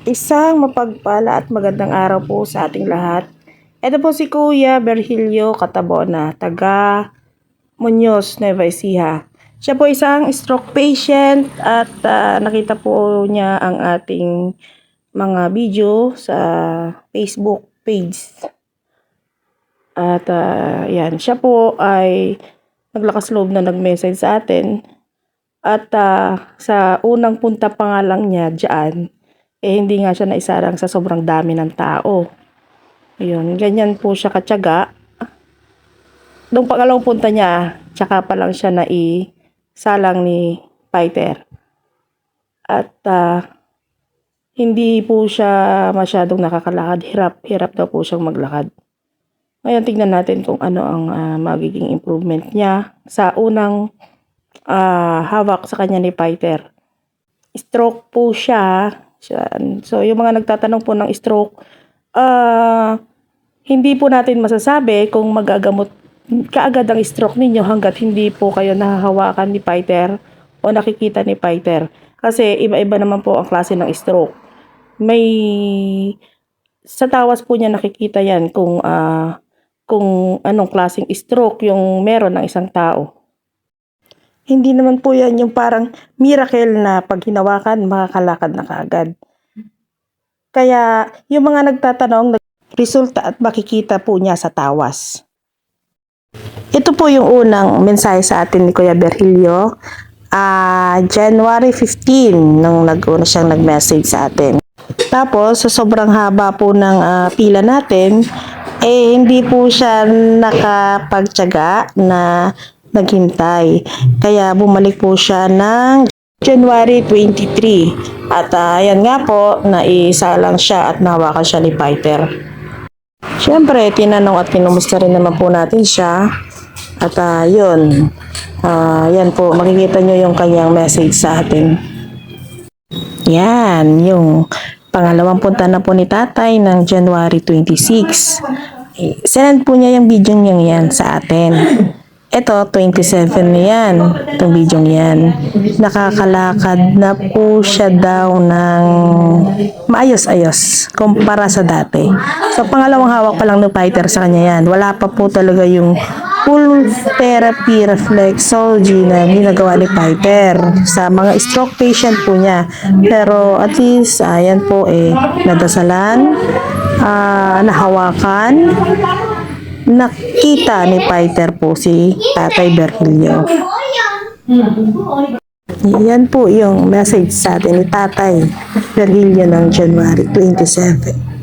Isang mapagpala at magandang araw po sa ating lahat. Ito po si Kuya Virgilio Catabona, taga Muñoz, Nueva Ecija. Siya po isang stroke patient at nakita po niya ang ating mga video sa Facebook page. At yan, siya po ay naglakas loob na nag-message sa atin. At sa unang punta pa nga lang niya dyan, hindi nga siya naisarang sa sobrang dami ng tao. Ayun, ganyan po siya katyaga. Nung pangalawang punta niya, tsaka pa lang siya naisalang ni fighter. At hindi po siya masyadong nakakalakad. Hirap daw po siyang maglakad. Ngayon, tignan natin kung ano ang magiging improvement niya sa unang hawak sa kanya ni fighter. Stroke po siya. So, yung mga nagtatanong po ng stroke, hindi po natin masasabi kung magagamot kaagad ang stroke ninyo hanggat hindi po kayo nahahawakan ni fighter o nakikita ni fighter. Kasi iba-iba naman po ang klase ng stroke. May sa tawas po niya nakikita yan kung anong klaseng stroke yung meron ng isang tao. Hindi naman po yan yung parang miracle na pag hinawakan, makakalakad na kaagad. Kaya yung mga nagtatanong, resulta at makikita po niya sa tawas. Ito po yung unang mensahe sa atin ni Kuya Virgilio. January 15, nung nag-una siyang nag-message sa atin. Tapos, sa sobrang haba po ng pila natin, hindi po siya nakapagtyaga na naghintay. Kaya bumalik po siya ng January 23. At ayan nga po, naisalang siya at nahawakan siya ni fighter. Siyempre, tinanong at kinumusta rin naman po natin siya. At yun, yan po, makikita nyo yung kanyang message sa atin. Yan, yung pangalawang punta na po ni tatay ng January 26. Send po niya yung video niya yan sa atin. Ito, 27 na yan. Itong video yan. Nakakalakad na po siya daw ng maayos-ayos kumpara sa dati. So, pangalawang hawak pa lang ng fighter sa kanya yan. Wala pa po talaga yung full therapy reflexology na ginagawa ni fighter sa mga stroke patient po niya. Pero at least, ayan po nadasalan, nahawakan, nakita ni fighter po si Tatay Virgilio. Yan po yung message sa atin ni Tatay Virgilio ng January 27.